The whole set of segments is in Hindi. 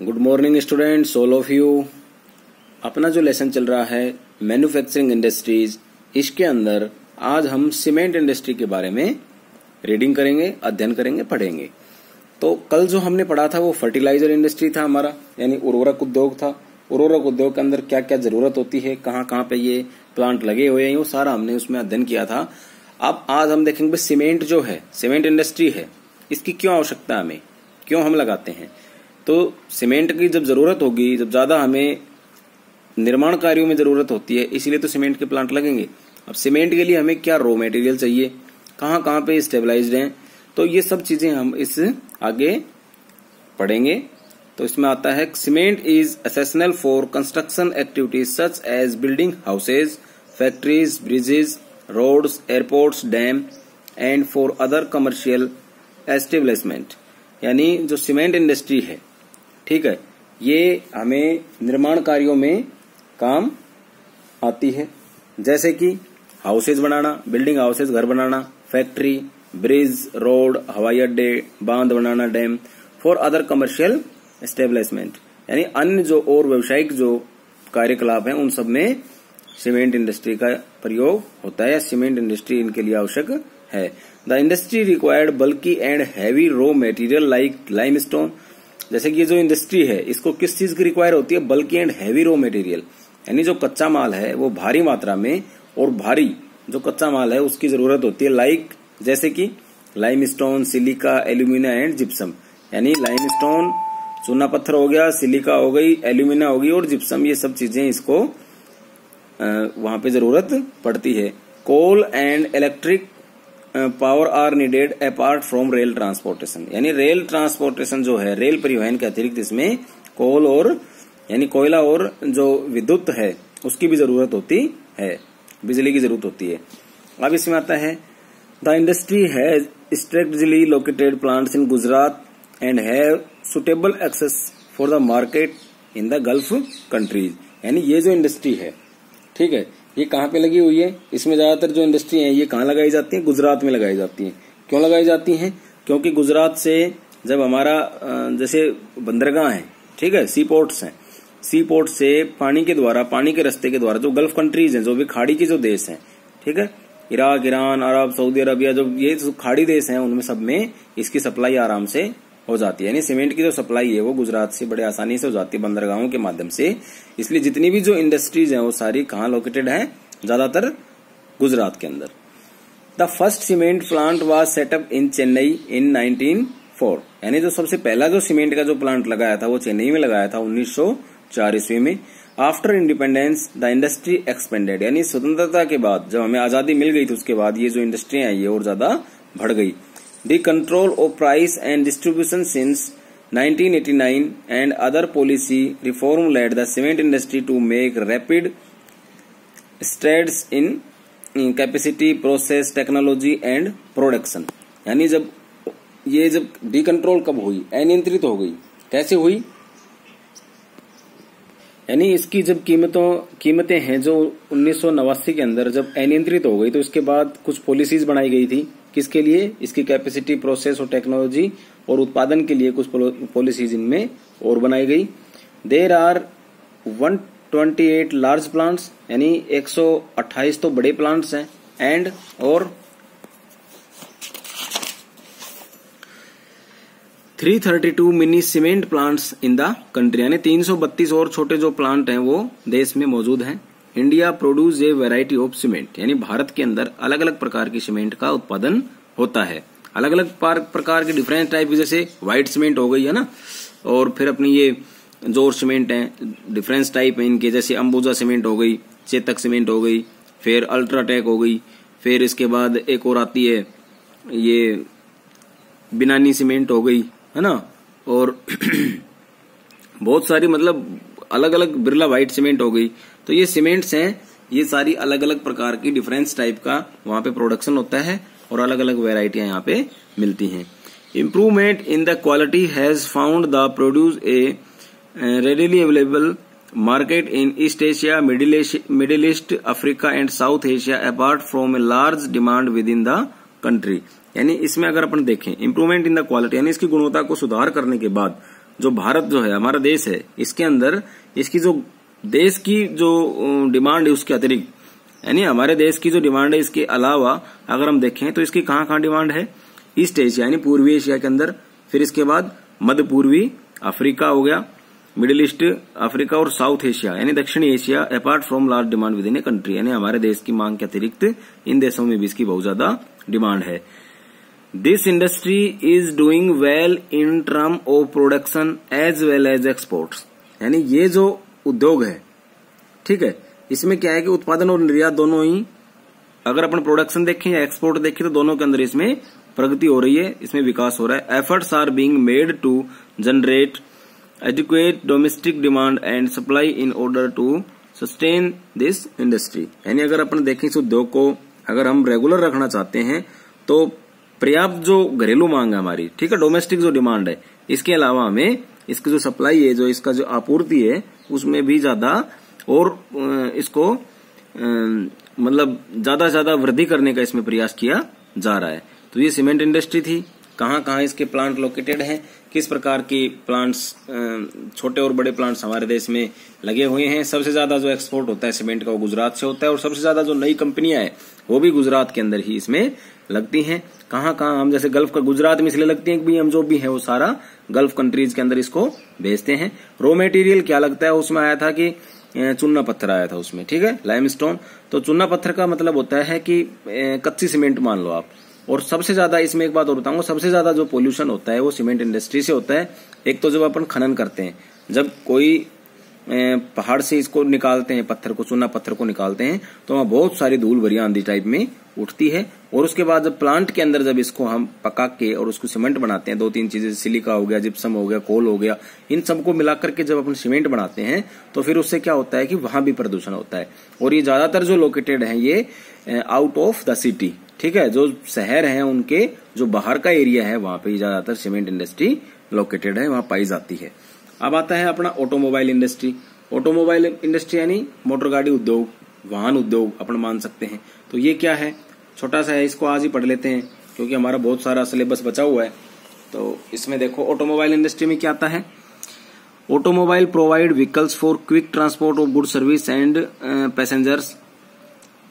Good morning students, all of you. अपना जो लेसन चल रहा है मैन्युफैक्चरिंग इंडस्ट्रीज, इसके अंदर आज हम सीमेंट इंडस्ट्री के बारे में रीडिंग करेंगे, अध्ययन करेंगे, पढ़ेंगे। तो कल जो हमने पढ़ा था वो फर्टिलाइजर इंडस्ट्री था हमारा, यानी उर्वरक उद्योग था। उर्वरक उद्योग के अंदर क्या क्या जरूरत होती है, कहाँ कहाँ पे ये प्लांट लगे हुए हैं, वो सारा हमने उसमें अध्ययन किया था। अब आज हम देखेंगे सीमेंट जो है, सीमेंट इंडस्ट्री है, इसकी क्यों आवश्यकता हमें, क्यों हम लगाते हैं। तो सीमेंट की जब जरूरत होगी, जब ज्यादा हमें निर्माण कार्यों में जरूरत होती है, इसीलिए तो सीमेंट के प्लांट लगेंगे। अब सीमेंट के लिए हमें क्या रॉ मटेरियल चाहिए, कहाँ कहाँ पे स्टेबलाइज्ड हैं, तो ये सब चीजें हम इस आगे पढ़ेंगे। तो इसमें आता है cement is essential for construction activities such as building houses, factories, bridges, roads, airports, dam and for other commercial establishment. यानी जो सीमेंट इंडस्ट्री है, ठीक है, ये हमें निर्माण कार्यों में काम आती है, जैसे कि हाउसेज बनाना, बिल्डिंग हाउसेज, घर बनाना, फैक्ट्री, ब्रिज, रोड, हवाई अड्डे, बांध बनाना, dam, for other commercial establishment, यानी अन्य जो और व्यावसायिक जो कार्यकलाप हैं उन सब में सीमेंट इंडस्ट्री का प्रयोग होता है, या सीमेंट इंडस्ट्री इनके लिए आवश्यक है। The industry required bulky and heavy raw material like limestone. जैसे कि ये जो इंडस्ट्री है, इसको किस चीज की रिक्वायर होती है, बल्की एंड हैवी रॉ मटेरियल, यानी जो कच्चा माल है वो भारी मात्रा में और भारी जो कच्चा माल है उसकी जरूरत होती है। लाइक जैसे कि limestone, silica, alumina and gypsum. यानी लाइमस्टोन चूना पत्थर हो गया, सिलिका हो गई, एल्यूमिना हो गई और जिप्सम, ये सब चीजें इसको वहां पे जरूरत पड़ती है। Coal and electric power are needed apart from rail transportation. यानी रेल ट्रांसपोर्टेशन जो है, रेल परिवहन के अतिरिक्त इसमें कोल और यानी कोयला और जो विद्युत है उसकी भी जरूरत होती है, बिजली की जरूरत होती है। अब इसमें आता है the industry has strategically located plants in Gujarat and have suitable access for the market in the Gulf countries. यानी ये जो इंडस्ट्री है, ठीक है, ये कहाँ पे लगी हुई है, इसमें ज्यादातर जो इंडस्ट्री है ये कहाँ लगाई जाती है, गुजरात में लगाई जाती है। क्यों लगाई जाती है, क्योंकि गुजरात से जब हमारा जैसे बंदरगाह है, ठीक है, सी पोर्ट्स हैं, सी पोर्ट से पानी के द्वारा, पानी के रास्ते के द्वारा जो गल्फ कंट्रीज हैं, जो भी खाड़ी के जो देश हैं, ठीक है, इराक, ईरान, अरब, सऊदी अरबिया, जो ये जो खाड़ी देश हैं उनमें सब में इसकी सप्लाई आराम से हो जाती है। यानी सीमेंट की जो सप्लाई है वो गुजरात से बड़े आसानी से हो जाती है बंदरगाहों के माध्यम से। इसलिए जितनी भी जो इंडस्ट्रीज हैं वो सारी कहाँ लोकेटेड हैं, ज्यादातर गुजरात के अंदर। The first cement plant was set up in Chennai in 1904। यानी जो सबसे पहला जो सीमेंट का जो प्लांट लगाया था वो चेन्नई में लगाया था 1904 ईस्वी में। After independence the industry expanded. यानी स्वतंत्रता के बाद, जब हमें आजादी मिल गई थी, उसके बाद ये जो इंडस्ट्रियां हैं ये और ज्यादा बढ़ गई। The control of price and distribution since 1989 and other policy reform led the cement industry to make rapid strides in capacity, process, technology and production। यानी जब डिकंट्रोल कब हुई, अनियंत्रित हो गई, कैसे हुई, यानी इसकी जब कीमतें हैं जो 1989 के अंदर जब अनियंत्रित हो गई, तो इसके बाद कुछ पॉलिसीज बनाई गई थी। किसके लिए, इसकी कैपेसिटी, प्रोसेस और टेक्नोलॉजी और उत्पादन के लिए कुछ पॉलिसीज इनमें और बनाई गई। देर आर 128 लार्ज प्लांट्स, यानी 128 तो बड़े प्लांट्स हैं, एंड और 332 mini cement plants in the country. यानी 332 और छोटे जो प्लांट हैं वो देश में मौजूद हैं। India produce a variety of cement. यानी भारत के अंदर अलग अलग प्रकार की सीमेंट का उत्पादन होता है, अलग अलग प्रकार के डिफरेंट टाइप की, जैसे व्हाइट सीमेंट हो गई है ना, और फिर अपनी ये जो सीमेंट है डिफरेंस टाइप है इनके, जैसे अंबुजा सीमेंट हो गई, चेतक सीमेंट हो गई, फिर अल्ट्राटेक हो गई, फिर इसके बाद एक और आती है ये बिनानी सीमेंट हो गई, है ना, और बहुत सारी मतलब अलग अलग बिरला व्हाइट सीमेंट हो गई। तो ये सीमेंट्स हैं, ये सारी अलग अलग प्रकार की डिफरेंस टाइप का वहां पे प्रोडक्शन होता है और अलग अलग वेराइटियां यहाँ पे मिलती हैं। Improvement in the quality has found the produce a readily available market in east Asia, middle east, Africa and south Asia apart from a large demand with in the country. यानी इसमें अगर अपन देखें इम्प्रूवमेंट इन द क्वालिटी, यानी इसकी गुणवत्ता को सुधार करने के बाद जो भारत जो है हमारा देश है, इसके अंदर इसकी जो देश की जो डिमांड है उसके अतिरिक्त, यानी हमारे देश की जो डिमांड है इसके अलावा अगर हम देखें तो इसकी कहाँ कहाँ डिमांड है, ईस्ट एशिया यानी पूर्वी एशिया के अंदर, फिर इसके बाद मध्य पूर्वी अफ्रीका हो गया, मिडिल ईस्ट अफ्रीका और साउथ एशिया यानी दक्षिणी Asia, apart from large demand with in a country, यानी हमारे देश की मांग के अतिरिक्त इन देशों में भी इसकी बहुत ज्यादा डिमांड है। This industry is doing well in term of production as well as exports, यानी ये जो उद्योग है, ठीक है, इसमें क्या है कि उत्पादन और निर्यात दोनों ही, अगर अपन प्रोडक्शन देखें या एक्सपोर्ट देखें तो दोनों के अंदर इसमें प्रगति हो रही है, इसमें विकास हो रहा है। Efforts are being made to generate adequate domestic demand and supply in order to sustain this industry, यानी अगर अपन देखें इस उद्योग को अगर हम रेगुलर रखना चाहते हैं तो पर्याप्त जो घरेलू मांग है हमारी, ठीक है, डोमेस्टिक जो डिमांड है, इसके अलावा हमें इसकी जो सप्लाई है, जो इसका जो आपूर्ति है, उसमें भी ज्यादा और इसको मतलब ज्यादा से ज्यादा वृद्धि करने का इसमें प्रयास किया जा रहा है। तो ये सीमेंट इंडस्ट्री थी। कहाँ कहाँ इसके प्लांट लोकेटेड हैं, किस प्रकार की प्लांट्स, छोटे और बड़े प्लांट्स हमारे देश में लगे हुए हैं। सबसे ज्यादा जो एक्सपोर्ट होता है सीमेंट का वो गुजरात से होता है और सबसे ज्यादा जो नई कंपनियां हैं वो भी गुजरात के अंदर ही इसमें लगती हैं। कहाँ कहाँ हम जैसे गल्फ का गुजरात में इसलिए लगती है कि हम जो भी है वो सारा गल्फ कंट्रीज के अंदर इसको भेजते हैं। रॉ मेटीरियल क्या लगता है, उसमें आया था कि चूना पत्थर आया था उसमें, ठीक है, लाइमस्टोन। तो चूना पत्थर का मतलब होता है कि कच्ची सीमेंट मान लो आप। और सबसे ज्यादा इसमें एक बात और बताऊंगा, सबसे ज्यादा जो पोल्यूशन होता है वो सीमेंट इंडस्ट्री से होता है। एक तो जब अपन खनन करते हैं, जब कोई पहाड़ से इसको निकालते हैं, पत्थर को, चूना पत्थर को निकालते हैं, तो वहां बहुत सारी धूल भरी आंधी टाइप में उठती है। और उसके बाद जब प्लांट के अंदर जब इसको हम पका के और उसको सीमेंट बनाते हैं, 2-3 चीजें, सिलिका हो गया, जिप्सम हो गया, कोल हो गया, इन सबको मिलाकर के जब अपन सीमेंट बनाते हैं तो फिर उससे क्या होता है कि वहां भी प्रदूषण होता है। और ये ज्यादातर जो लोकेटेड है ये आउट ऑफ द सिटी, ठीक है, जो शहर हैं उनके जो बाहर का एरिया है वहां पे ज्यादातर सीमेंट इंडस्ट्री लोकेटेड है, वहां पाई जाती है। अब आता है अपना ऑटोमोबाइल इंडस्ट्री। ऑटोमोबाइल इंडस्ट्री यानी मोटर गाड़ी उद्योग, वाहन उद्योग अपन मान सकते हैं। तो ये क्या है, छोटा सा है, इसको आज ही पढ़ लेते हैं क्योंकि हमारा बहुत सारा सिलेबस बचा हुआ है। तो इसमें देखो ऑटोमोबाइल इंडस्ट्री में क्या आता है। Automobile provide vehicles for quick transport of good service and passengers,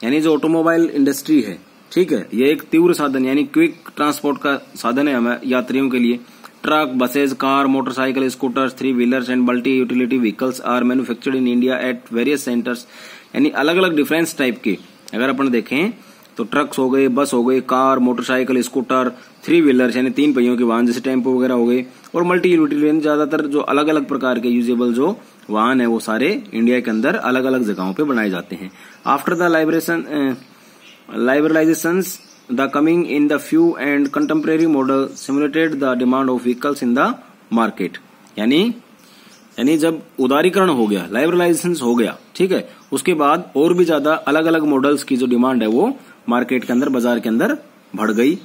यानी जो ऑटोमोबाइल इंडस्ट्री है, ठीक है, ये एक तीव्र साधन यानी क्विक ट्रांसपोर्ट का साधन है हमें यात्रियों के लिए। Truck, buses, car, motorcycle, scooters, 3 wheelers and multi utility vehicles are manufactured in India at various centres, यानी अलग अलग डिफरेंस टाइप के अगर अपन देखें तो ट्रक्स हो गए, बस हो गए, कार, मोटरसाइकिल, स्कूटर, 3 व्हीलर्स यानी 3 पहियों के वाहन जैसे टेम्पो वगैरह हो गए, और मल्टी यूटिलिटी ज्यादातर जो अलग अलग प्रकार के यूजेबल जो वाहन है वो सारे इंडिया के अंदर अलग अलग जगहों पे बनाए जाते हैं। After the liberalizations, the coming in the few and contemporary model simulated the demand of vehicles in the market, यानी जब उदारीकरण हो गया, लाइबरलाइजेशन हो गया, ठीक है, उसके बाद और भी ज्यादा अलग अलग मॉडल्स की जो डिमांड है वो मार्केट के अंदर, बाजार के अंदर बढ़ गई।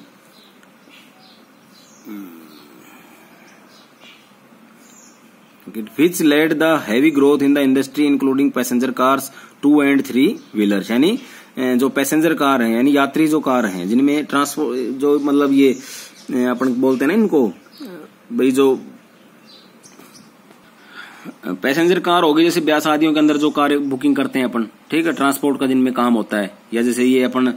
Which led the heavy growth in the industry including passenger cars, 2 and 3 wheelers, यानी जो पैसेंजर कार हैं यानी यात्री जो कार हैं जिनमें ट्रांसपोर्ट जो मतलब ये अपन बोलते हैं ना इनको भाई, जो पैसेंजर कार हो गई, जैसे ब्याह शादियों के अंदर जो कार बुकिंग करते हैं अपन, ठीक है, ट्रांसपोर्ट का जिनमें काम होता है, या जैसे ये अपन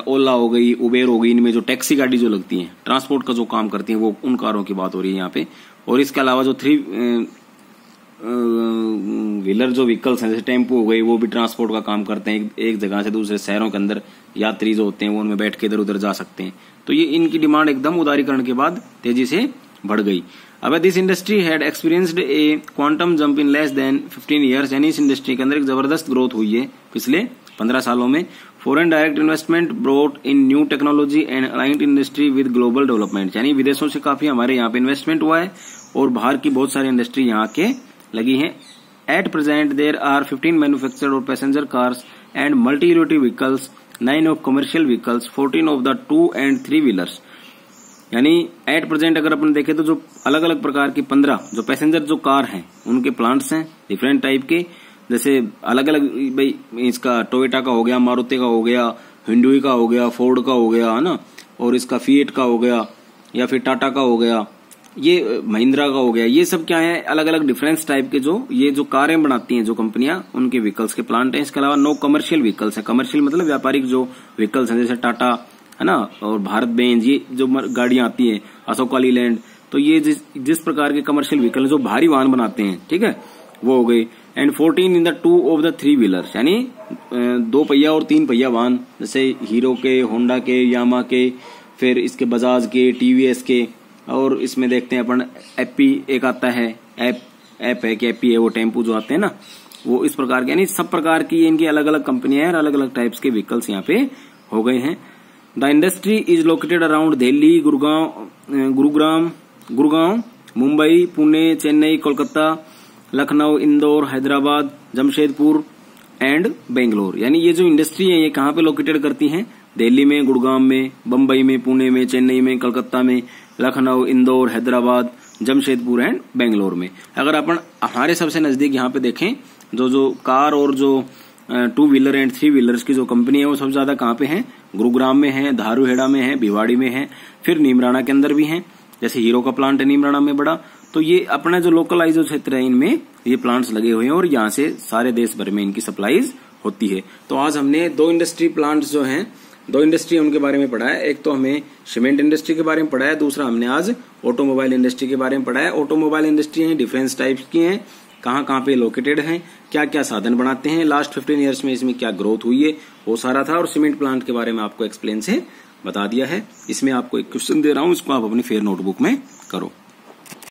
ओला हो गई, उबेर हो गई, इनमें जो टैक्सी गाड़ी जो लगती है ट्रांसपोर्ट का जो काम करती है वो उन कारों की बात हो रही है यहाँ पे। और इसके अलावा जो 3 व्हीलर जो व्हीकल्स हैं जैसे टेम्पो हो गई, वो भी ट्रांसपोर्ट का काम करते हैं, एक जगह से दूसरे शहरों के अंदर यात्री जो होते हैं वो उनमें बैठ के इधर उधर जा सकते हैं। तो ये इनकी डिमांड एकदम उदारीकरण के बाद तेजी से बढ़ गई। अब this industry had experienced A quantum jump in less than 15 years, यानी इस इंडस्ट्री के अंदर एक जबरदस्त ग्रोथ हुई है पिछले 15 सालों में। Foreign direct investment brought in new technology and aligned industry with global development, यानी विदेशों से काफी हमारे यहाँ पे इन्वेस्टमेंट हुआ है और बाहर की बहुत सारी इंडस्ट्री यहाँ के लगी हैं। At present there are 15 manufactured और passenger cars and multi utility vehicles, 9 of commercial vehicles, 14 of the 2 and 3 wheelers, यानी एट प्रेजेंट अगर अपन देखें तो जो अलग अलग प्रकार की 15 जो पैसेंजर जो कार हैं उनके प्लांट्स हैं डिफरेंट टाइप के, जैसे अलग अलग भाई इसका टोयोटा का हो गया, मारुति का हो गया, हिंडुई का हो गया, फोर्ड का हो गया, है ना, और इसका फिएट का हो गया या फिर टाटा का हो गया, ये महिंद्रा का हो गया, ये सब क्या है, अलग अलग डिफरेंस टाइप के जो ये जो कारें बनाती हैं जो कंपनियां, उनके व्हीकल्स के प्लांट हैं। इसके अलावा 9 कमर्शियल व्हीकल्स है। कमर्शियल मतलब व्यापारिक जो व्हीकल्स हैं, जैसे टाटा है ना, और भारत बेंज, ये जो गाड़ियां आती हैं, अशोका लीलैंड, तो ये जिस प्रकार के कमर्शियल व्हीकल जो भारी वाहन बनाते हैं, ठीक है, वो हो गई। And 14 in the 2 of the 3 wheelers, यानी 2 पहिया और 3 पहिया वाहन, जैसे हीरो के, होंडा के, यामा के, फिर इसके बजाज के, टीवीएस के, और इसमें देखते हैं अपन एपी एक आता है, ऐप है कि एपी है, वो टेम्पू जो आते हैं ना, वो इस प्रकार के, यानी सब प्रकार की इनकी अलग अलग कंपनियां हैं और अलग अलग टाइप्स के व्हीकल्स यहाँ पे हो गए हैं। The industry is located around Delhi, Gurugram, Mumbai, Pune, Chennai, Kolkata, Lucknow, Indore, Hyderabad, Jamshedpur and Bangalore. यानी ये जो इंडस्ट्री है ये कहाँ पे लोकेटेड करती हैं, दिल्ली में, गुड़गांव में, बम्बई में, पुणे में, चेन्नई में, कलकत्ता में, लखनऊ, इंदौर, हैदराबाद, जमशेदपुर एंड बेंगलोर में। अगर अपन हमारे सबसे नजदीक यहाँ पे देखें, जो कार और जो 2 व्हीलर एंड 3 व्हीलर्स की जो कंपनी है वो सबसे ज्यादा कहाँ पे है, गुरुग्राम में है, धारूहेड़ा में है, भिवाड़ी में है, फिर नीमराना के अंदर भी है, जैसे हीरो का प्लांट है नीमराना में बड़ा। तो ये अपना जो लोकलाइज जो क्षेत्र है इनमें ये प्लांट्स लगे हुए हैं और यहाँ से सारे देश भर में इनकी सप्लाईज होती है। तो आज हमने 2 इंडस्ट्री प्लांट्स जो हैं, 2 इंडस्ट्री उनके बारे में पढ़ा है। एक तो हमें सीमेंट इंडस्ट्री के बारे में पढ़ा है, दूसरा हमने आज ऑटोमोबाइल इंडस्ट्री के बारे में पढ़ा है। ऑटोमोबाइल इंडस्ट्री है, डिफरेंस टाइप्स की हैं, कहाँ पे लोकेटेड हैं, क्या क्या साधन बनाते हैं, लास्ट 15 ईयर्स में इसमें क्या ग्रोथ हुई है, वो सारा था। और सीमेंट प्लांट के बारे में आपको एक्सप्लेन से बता दिया है। इसमें आपको एक क्वेश्चन दे रहा हूं, इसको आप अपनी फेयर नोटबुक में करो।